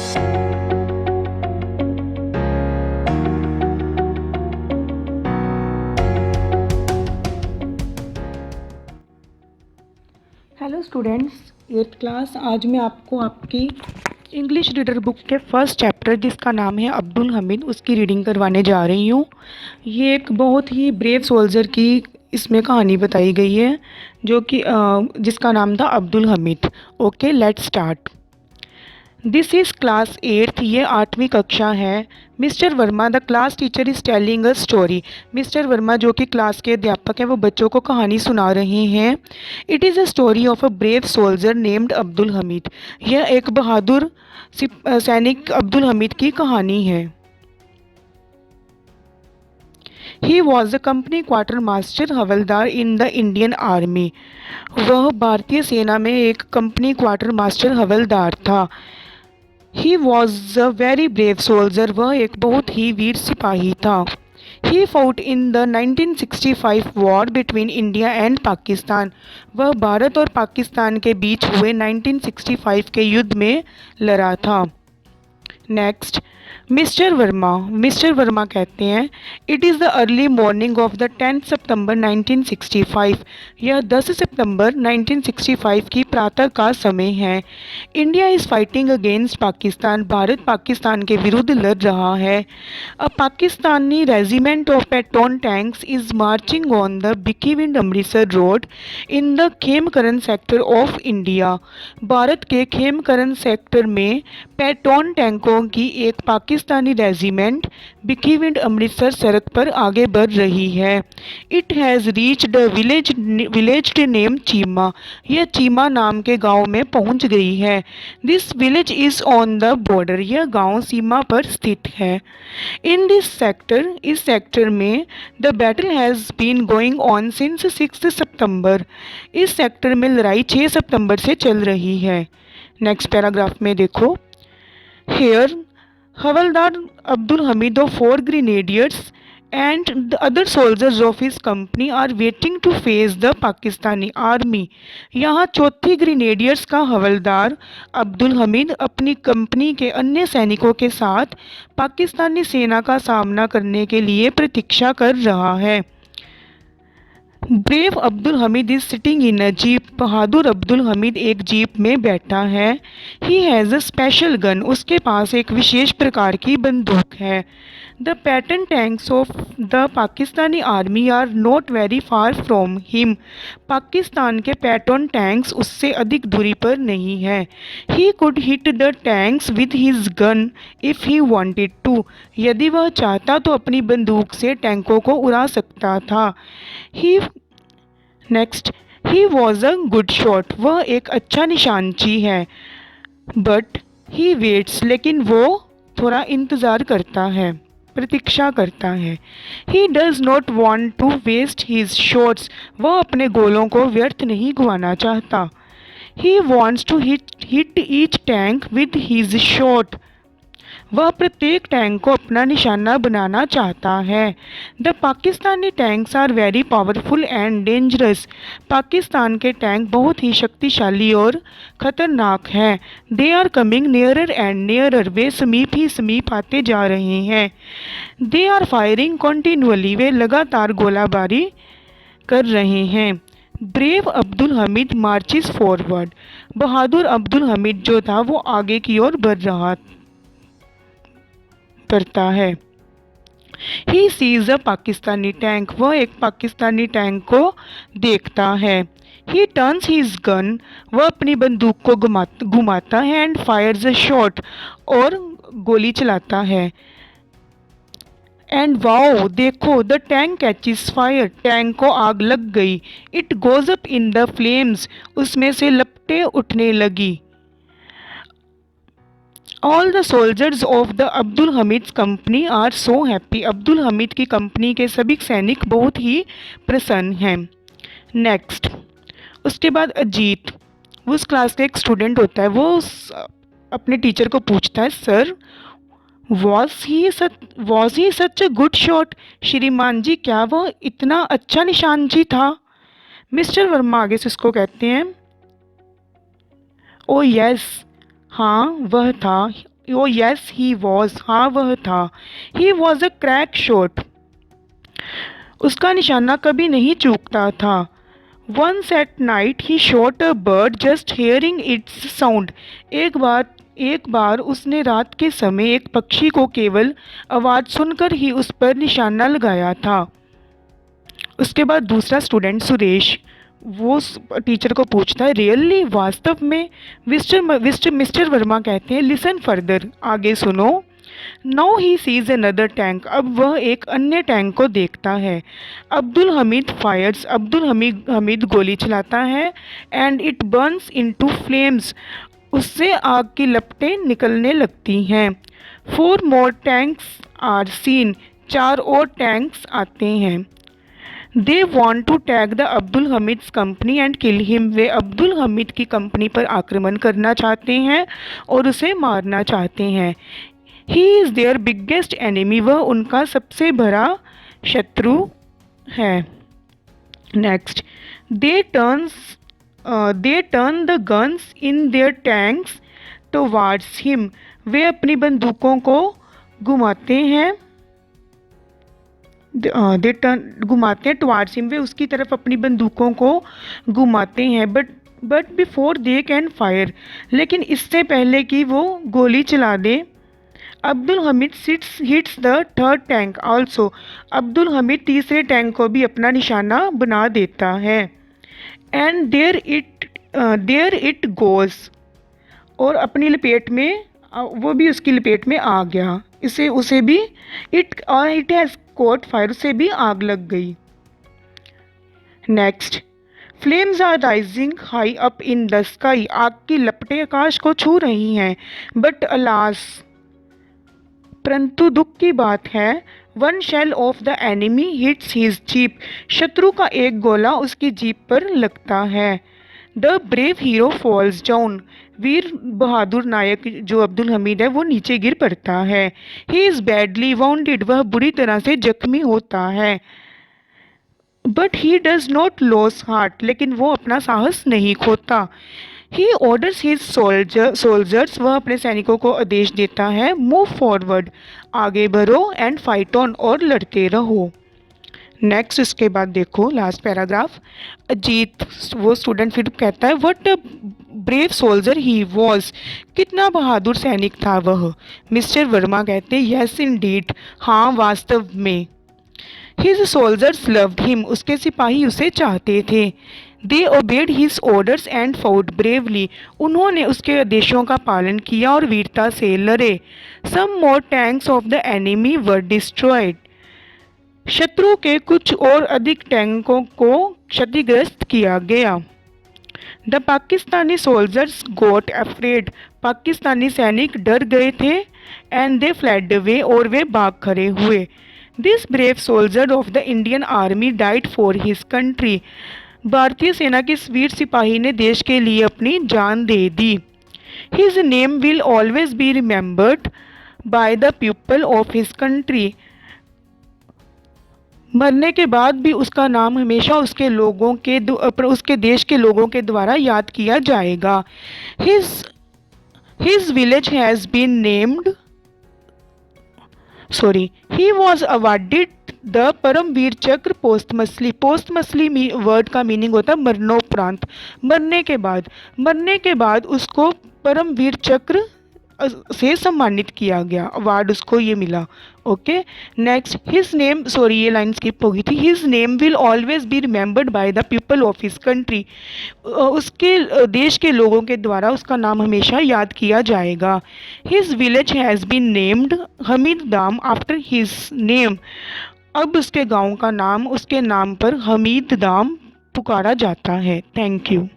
Hello students, 8th class. आज मैं आपको आपकी इंग्लिश रीडर बुक के फर्स्ट चैप्टर जिसका नाम है अब्दुल हमीद, उसकी रीडिंग करवाने जा रही हूँ। ये एक बहुत ही ब्रेव सोल्जर की इसमें कहानी बताई गई है जो कि जिसका नाम था Abdul Hamid. Okay, let's start. This is class 8th, ये 8वीं कक्षा है। Mister Verma the class teacher is telling a story. Mister Verma जो कि क्लास के अध्यापक हैं वो बच्चों को कहानी सुना रहे हैं। It is a story of a brave soldier named Abdul Hamid. यह एक बहादुर सैनिक अब्दुल हमीद की कहानी है। ही was a company quarter master havildar in the Indian army. वह भारतीय सेना में एक कंपनी क्वार्टर मास्टर हवलदार था। He was a very brave soldier. वह एक बहुत ही वीर सिपाही था। He fought in the 1965 war between India and Pakistan. वह भारत और पाकिस्तान के बीच हुए 1965 के युद्ध में लड़ा था। नेक्स्ट, मिस्टर वर्मा कहते हैं it is the early morning of the 10 सितंबर 1965। यह 10 सितंबर 1965 की प्रातः का समय है। India is fighting against Pakistan. Bharat Pakistan के विरुद्ध लड़ रहा है। A Pakistani regiment of Patton tanks is marching on the Bhikhiwind Amritsar road in the Khemkaran sector of India. Bharat के खेमकरन सेक्टर में पेट्रोन टैंकों की एक पाकिस्तानी रेजिमेंट भिकीविंड अमृतसर सड़क पर आगे बढ़ रही है। It has reached the village name Cheema. यह चीमा नाम के गांव में पहुंच गई है। This village is on the border. यह गांव सीमा पर स्थित है। इन दिस सेक्टर, इस सेक्टर में the battle has been going on since 6 September. इस सेक्टर में लड़ाई 6 सितंबर से चल रही है। नेक्स्ट पैराग्राफ में देखो। Here, Havaldar Abdul Hamid of 4 grenadiers and the other soldiers of his company are waiting to face the Pakistani army. यहाँ चौथी ग्रेनेडियर्स का हवलदार अब्दुल हमीद अपनी कंपनी के अन्य सैनिकों के साथ पाकिस्तानी सेना का सामना करने के लिए प्रतीक्षा कर रहा है। Brave Abdul Hamid is sitting in a jeep. बहादुर अब्दुल हमीद एक जीप में बैठा है। He has a special gun. उसके पास एक विशेष प्रकार की बंदूक है। The pattern tanks of the Pakistani army are not very far from him. Pakistan के पैटर्न टैंक्स उससे अधिक दूरी पर नहीं है। He could hit the tanks with his gun if he wanted to. यदि वह चाहता तो अपनी बंदूक से टैंकों को उड़ा सकता था। He next, he was a good shot. वह एक अच्छा निशानची है। बट ही वेट्स, लेकिन वो थोड़ा इंतज़ार करता है, प्रतीक्षा करता है। He does not want to waste his shots. वह अपने गोलों को व्यर्थ नहीं गंवाना चाहता। He wants to hit each tank with his shot. वह प्रत्येक टैंक को अपना निशाना बनाना चाहता है। The Pakistani tanks are very powerful and dangerous. Pakistan के टैंक बहुत ही शक्तिशाली और ख़तरनाक हैं। They are coming nearer and nearer. वे समीप ही समीप आते जा रहे हैं। They are firing कॉन्टिन्यूअली। वे लगातार गोलाबारी कर रहे हैं। Brave Abdul Hamid marches forward. बहादुर अब्दुल हमीद जो था वो आगे की ओर बढ़ रहा करता है। He sees a Pakistani tank. वह एक पाकिस्तानी टैंक को देखता है। ही टर्न्स हिज गन। वह अपनी बंदूक को घुमाता है एंड फायर्स अ शॉट, और गोली चलाता है। एंड वाओ, देखो, the tank catches fire. Tank को आग लग गई। It goes up in the flames. उसमें से लपटें उठने लगी। All the soldiers of the Abdul Hamid company are so happy. Abdul Hamid की कंपनी के सभी सैनिक बहुत ही प्रसन्न हैं। नेक्स्ट, उसके बाद अजीत, वो उस क्लास का एक स्टूडेंट होता है। वो अपने टीचर को पूछता है, sir was he such a good shot. श्रीमान जी, क्या वह इतना अच्छा निशानजी था? मिस्टर वर्मा आगे से उसको कहते हैं, ओ यस, हाँ वह था। ओ यस ही वॉज, हाँ वह था। He was a crack shot, उसका निशाना कभी नहीं चूकता था। Once at night he shot a bird just hearing its sound, एक बार उसने रात के समय एक पक्षी को केवल आवाज़ सुनकर ही उस पर निशाना लगाया था। उसके बाद दूसरा स्टूडेंट सुरेश, वो टीचर को पूछता है रियली, वास्तव में? मिस्टर वर्मा कहते हैं लिसन फर्दर, आगे सुनो। Now he sees another tank, अब वह एक अन्य टैंक को देखता है। अब्दुल हमीद फायर्स, अब्दुल हमीद गोली चलाता है। And it Burns into flames, उससे आग की लपटें निकलने लगती हैं। 4 more टैंक्स आर सीन, 4 और टैंक्स आते हैं। They want to tag the Abdul Hamid's company and kill him, वे अब्दुल हमीद की कंपनी पर आक्रमण करना चाहते हैं और उसे मारना चाहते हैं। He is their biggest enemy, वह उनका सबसे बड़ा शत्रु है। Next, they turn the guns in their tanks towards him, वे अपनी बंदूकों को घुमाते हैं। दे टर्न घुमाते हैं टुवार्ड्स हिम, वे उसकी तरफ अपनी बंदूकों को घुमाते हैं। But before they can fire, लेकिन इससे पहले कि वो गोली चला दे, Abdul Hamid hits the third tank also, Abdul Hamid तीसरे टैंक को भी अपना निशाना बना देता है। एंड देयर इट गोज, और अपनी लपेट में वो भी उसकी लपेट में आ गया, उसे भी इट हैज़ कॉट फायर, उसे भी आग लग गई। Next, flames are rising high up in the sky, आग की लपटें आकाश को छू रही हैं। बट अलास, परंतु दुख की बात है, one shell of the enemy hits his jeep, शत्रु का एक गोला उसकी जीप पर लगता है। The brave hero falls down, वीर बहादुर नायक जो अब्दुल हमीद है वो नीचे गिर पड़ता है। ही इज़ बैडली वाउंडेड, वह बुरी तरह से जख्मी होता है। But he does not loss heart, लेकिन वो अपना साहस नहीं खोता। ही ऑर्डर्स हिज सोल्जर्स, वह अपने सैनिकों को आदेश देता है, मूव फॉरवर्ड, आगे बढ़ो, एंड फाइट ऑन, और लड़ते रहो। नेक्स्ट, इसके बाद देखो लास्ट पैराग्राफ। अजीत, वो स्टूडेंट फिर कहता है what a brave soldier he was, कितना बहादुर सैनिक था वह। मिस्टर वर्मा कहते हैं यस इंडीड, हाँ वास्तव में। हिज सोल्जर्स लव्ड हिम, उसके सिपाही उसे चाहते थे। They obeyed his orders and fought bravely, उन्होंने उसके आदेशों का पालन किया और वीरता से लड़े। Some more tanks of the enemy were destroyed, शत्रु के कुछ और अधिक टैंकों को क्षतिग्रस्त किया गया। The Pakistani soldiers got afraid, Pakistani सैनिक डर गए थे। एंड दे फ्लैड अवे, और वे भाग खड़े हुए। This brave soldier of the Indian army died for his country, भारतीय सेना के इस वीर सिपाही ने देश के लिए अपनी जान दे दी। His name will always be remembered by the people of his country, मरने के बाद भी उसका नाम हमेशा उसके देश के लोगों के द्वारा याद किया जाएगा। His village has been named, he was awarded the Paramvir Chakra posthumously, posthumously word का मीनिंग होता है मरणोपरांत, मरने के बाद उसको परमवीर चक्र से सम्मानित किया गया, अवार्ड उसको ये मिला। ओके, नेक्स्ट, हिज नेम, ये लाइन स्किप हो गई थी। His name will always be remembered by the people of his country, उसके देश के लोगों के द्वारा उसका नाम हमेशा याद किया जाएगा। His village has been named Hamid Dham after his name, अब उसके गांव का नाम उसके नाम पर हमीद दाम पुकारा जाता है। Thank you.